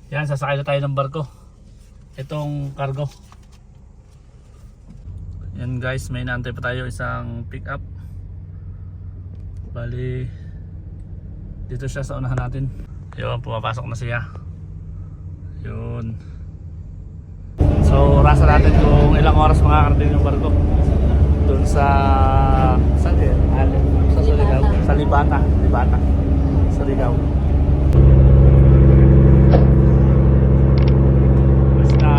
Yan, sasakay na tayo ng barko. Itong cargo. Yan guys, may inaantay pa tayo isang pick up. Bali, dito siya sa unahan natin. Yun, pumapasok na siya. Yun. So, rasa natin kung ilang oras makakarating yung barko. Doon sa... saan yun? Sa Surigao? Sa Libata. Surigao. Basta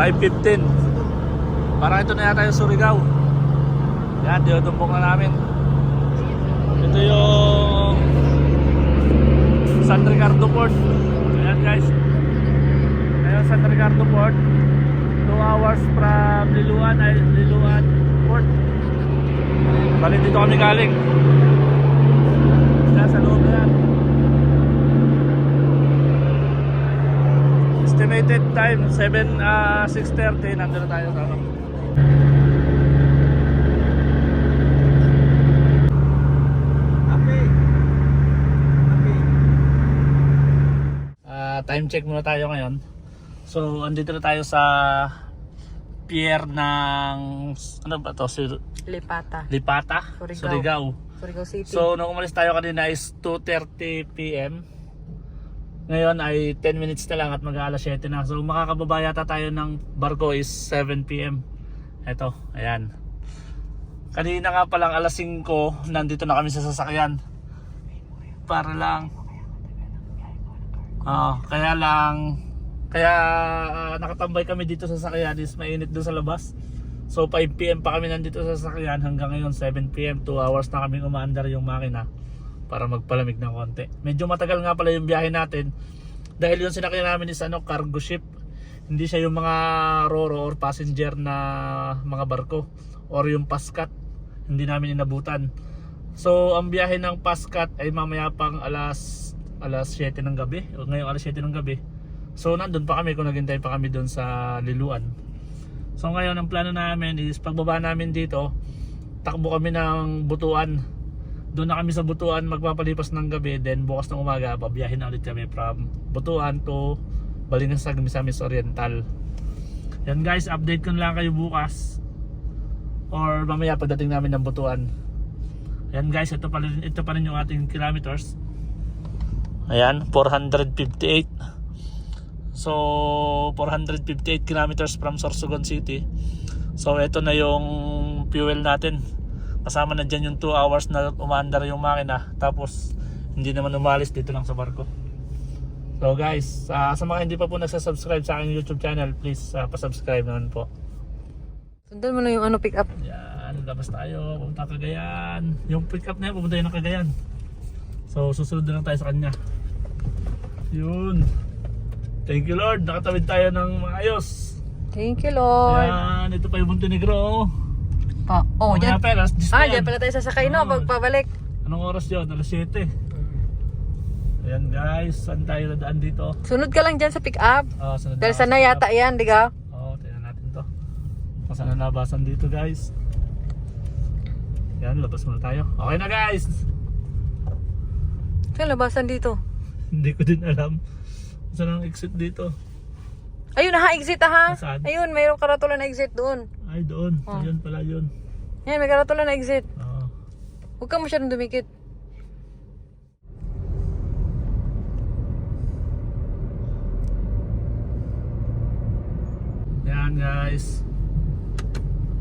5:15. Parang ito na yata yung Surigao. Yan, diyotumpok na namin. Ito yung San Ricardo Port. Ayan guys. Ayan San Ricardo Port. 2 hours from Liloan Port. Bali dito kami galing. Sa loob na yan. Estimated time 6:30. Nandun na tayo sa ano. Time check muna tayo ngayon. So andito na tayo sa pier ng ano ba to? Lipata, Surigao City. So nung umalis tayo kanina is 2:30 PM. Ngayon ay 10 minutes na lang at mag-aalas 7 na. So makakababa yata tayo ng barko is 7 PM. Eto, ayan. Kanina nga palang alas 5, nandito na kami sa sasakyan. Para lang kaya nakatambay kami dito sa sasakyan is mainit doon sa labas. So 5 PM pa kami nandito sa sasakyan hanggang ngayon 7 PM. 2 hours na kami umaandar yung makina para magpalamig ng konti. Medyo matagal nga pala yung biyahe natin dahil yung sinakyan namin is cargo ship. Hindi siya yung mga roro or passenger na mga barko or yung paskat. Hindi namin inabutan. So ang biyahe ng paskat ay mamaya pang alas 7 ng gabi. O ngayong alas 7 ng gabi. So nandun pa kami kung naghintay pa kami doon sa Liloan. So ngayon ang plano namin is pagbaba namin dito, takbo kami ng Butuan. Doon na kami sa Butuan magpapalipas ng gabi. Then bukas ng umaga babiyahin na ulit kami from Butuan to Balingasag, Misamis Oriental. Yan guys, update ko na lang kayo bukas or mamaya pagdating namin ng Butuan. Yan guys, ito pa rin yung ating kilometers. Ayan, 458. So 458 kilometers from Sorsogon City. So ito na yung fuel natin. Kasama na dyan yung 2 hours na umaandar yung makina. Tapos hindi naman umalis, dito lang sa barko. So guys, sa mga hindi pa po nagsasubscribe sa aking YouTube channel, please pasubscribe naman po. Sundan mo na yung pick up. Yan, labas tayo, pupunta Cagayan. Yung pick up na yan, pupunta yun ng Cagayan. So susunod na lang tayo sa kanya. Yun. Thank you Lord, nakatawid tayo ng maayos. Thank you Lord. Ayan, ito pa yung Montenegro. Dyan. Dyan Pala tayo sasakay pagpabalik. Anong oras yun? Alas 7. Ayan guys, saan tayo nadaan dito? Sunod ka lang dyan sa pick up. Sunod Dahil sana yata yan, di ka? Tingnan natin to. Kung saan na nabasan dito guys. Yan, labas muna tayo. Okay na guys. Saan labasan dito? Hindi ko din alam. Saan ang exit dito? Ayun ha, exit ha. Saan? Ayun, mayroong karatulan na exit doon. Ay doon, ayun pala yun. Yan, may karatulan na exit. Oo. Huwag ka masyadong dumikit. Yan guys,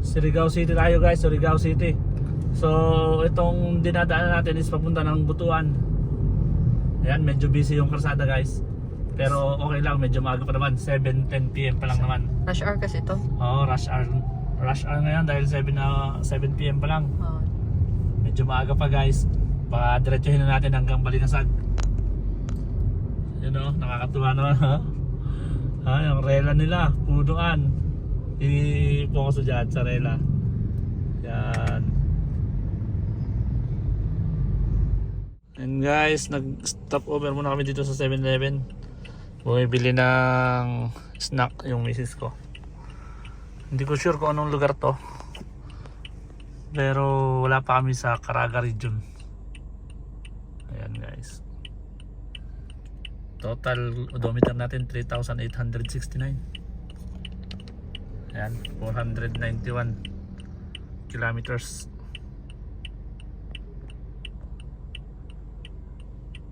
Surigao City tayo guys, Surigao City. So itong dinadaanan natin is papunta ng Butuan. Ayan, medyo busy yung kalsada guys. Pero okay lang, medyo maaga pa naman, 7:10 PM pa lang naman. Rush hour kasi ito. Oo, rush hour ngayon dahil 7 PM pa lang. Medyo maaga pa guys. Baka diretsuhin na natin hanggang Balingasag. Yun o, nakakatuwa naman ha. Yung rela nila, punuan. I-focus dyan sa rela. Yan. And guys, nag-stop over muna kami dito sa 7-Eleven. Bumibili ng snack yung misis ko. Hindi ko sure kung anong lugar to. Pero wala pa kami sa Caraga region. Ayan guys. Total odometer natin 3,869. Ayan, 491 kilometers.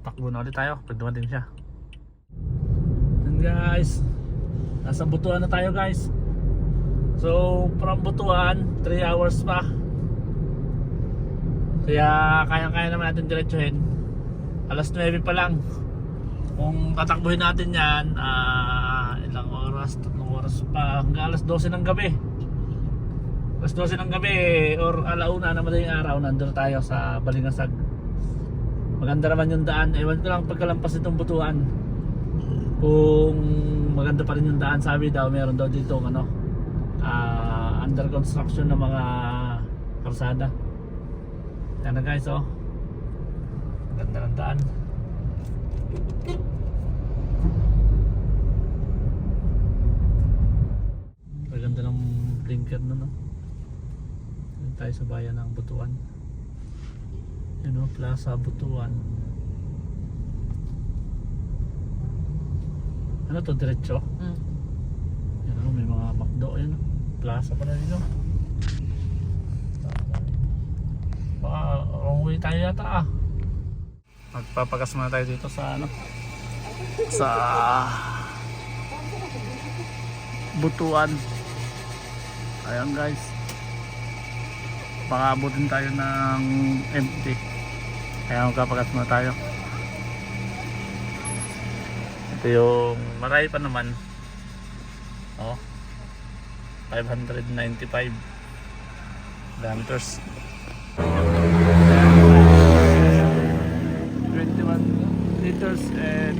Takbo na ulit tayo pag dumating siya. And guys, nasa Butuan na tayo guys. So from Butuan 3 hours pa. Kaya kaya naman natin diretsuhin. Alas 9 pa lang. Kung tatakbuhin natin yan, ilang oras, 3 oras pa, hanggang alas 12 ng gabi. Alas 12 ng gabi or alauna na madaling araw, nandun tayo sa Balingasag. Maganda naman yung daan. Ewan ko lang pagkalampas itong Butuan kung maganda pa rin yung daan. Sabi daw meron daw dito under construction na mga kalsada. Yan na guys, oh. Maganda ng daan. Maganda ng blinker na, no? Yan tayo sa bayan ng Butuan. Yun, no? Plaza Butuan. Ano to, diretso? Yan, no? May mga McDo, yun, no? Plaza pala dito. Baka wrong way tayo yata, ah. Magpapagas muna tayo dito sa sa Butuan. Ayan guys, baka abutin tayo ng empty, kaya magpapagas muna tayo. Ito yung marami pa naman, 595 kilometers. 21 liters and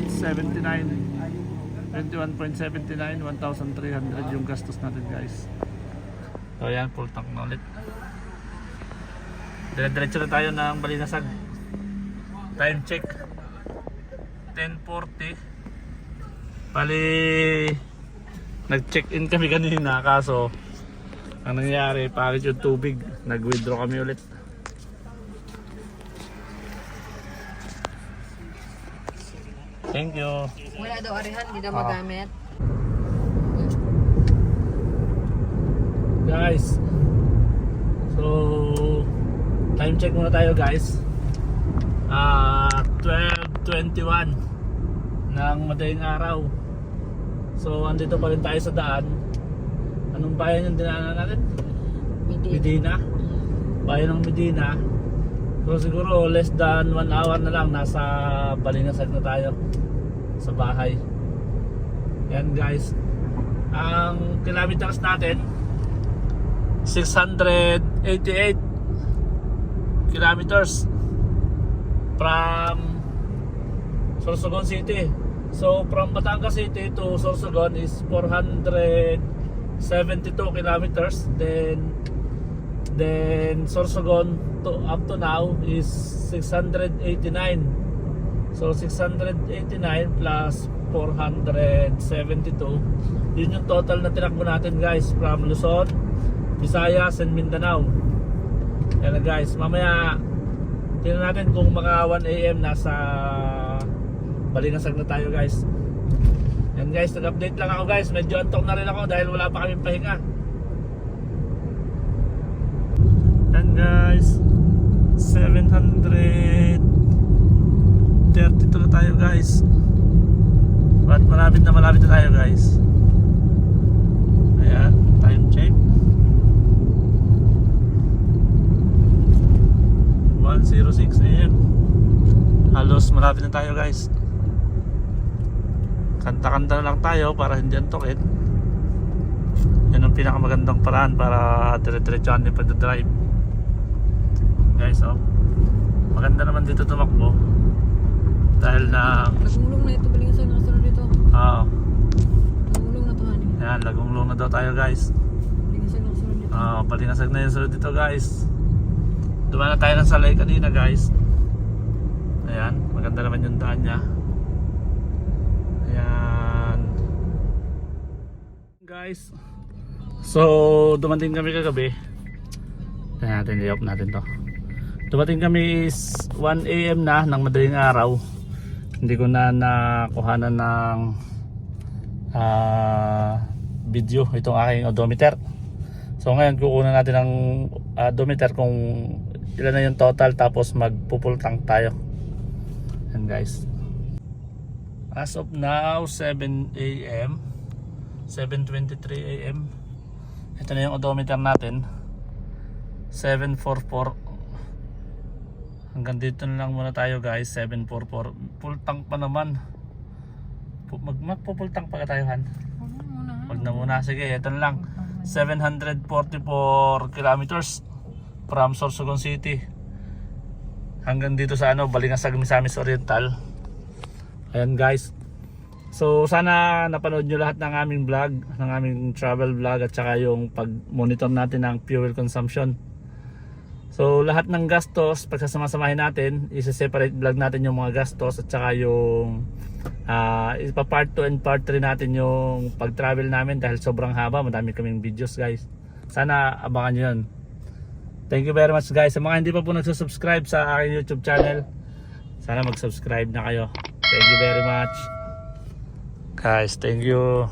21.79, 1,300 yung gastos natin guys. So yan, full tank na ulit. Dire-diretso na tayo ng Balingasag. Time check 10:40. Bali nag-check in kami kanina, kaso ang nangyari, pangit yung tubig, nag-withdraw kami ulit. Thank you. Wala daw arihan, hindi daw magamit. Guys, so time check muna tayo guys. 12:21 ng madaling araw. So andito pa rin tayo sa daan. Anong bayan yung dinaanan natin? Medina. Bayan ng Medina. So siguro less than 1 hour na lang nasa Balingasag na tayo sa bahay. Yan guys. Ang kilometers natin 688 kilometers from Sorsogon City. So from Batangas City to Sorsogon is 472 kilometers. Then Sorsogon to up to now is 689. So 689 plus 472, yun yung total na tinakbo natin guys from Luzon, Visayas and Mindanao. Yan na guys, mamaya tingnan natin kung mga 1 AM nasa Balingasag na tayo guys. Yan guys, nag-update lang ako guys, medyo antok na rin ako dahil wala pa kaming pahinga. Yan guys, 732 na tayo guys. But malapit na tayo guys. Ayan, time check 1:06 AM. Halos malapit na tayo guys. Kanta-kanta na lang tayo para hindi antokin. Yan ang pinakamagandang paraan para dire-diretsuhan din pagdadrive guys. Maganda naman dito tumakbo dahil na Nagulong na ito, Balingasag na kasunod dito. Nagulong na to, honey. Ayan, lagong na daw tayo guys. Balingasag na kasunod dito. Balingasag na yung sunod dito guys. Dumaan na tayo ng Salay kanina guys. Ayan, maganda naman yung daan niya. Ayan. guys. So dumating kami kagabi. Tingnan natin, i-off natin to. Dumating kami is 1 AM na ng madaling araw. Hindi ko na nakuhanan ng video itong aking odometer. So ngayon kukunan natin ng odometer kung ilan na yung total, tapos magpupultang tayo. And guys, as of now 7 AM 7:23 AM. Ito na yung odometer natin, 744. Hanggang dito na lang muna tayo guys, 744. Full tank pa naman. Magpupultang pa tayo, Han. Wag na muna, sige, ito na lang. 744 kilometers from Sorsogon City hanggang dito sa Balingasag, Misamis Oriental. Ayan guys. So sana napanood nyo lahat ng aming vlog, ng aming travel vlog, at saka yung pag-monitor natin ng fuel consumption. So lahat ng gastos, pagsasama-samahin natin, isa-separate vlog natin yung mga gastos, at saka yung part 2 and part 3 natin yung pag-travel namin, dahil sobrang haba, madami kaming videos guys. Sana abangan nyo yun. Thank you very much guys. Sa mga hindi pa po nagsusubscribe sa aking YouTube channel, sana mag-subscribe na kayo. Thank you very much guys, thank you.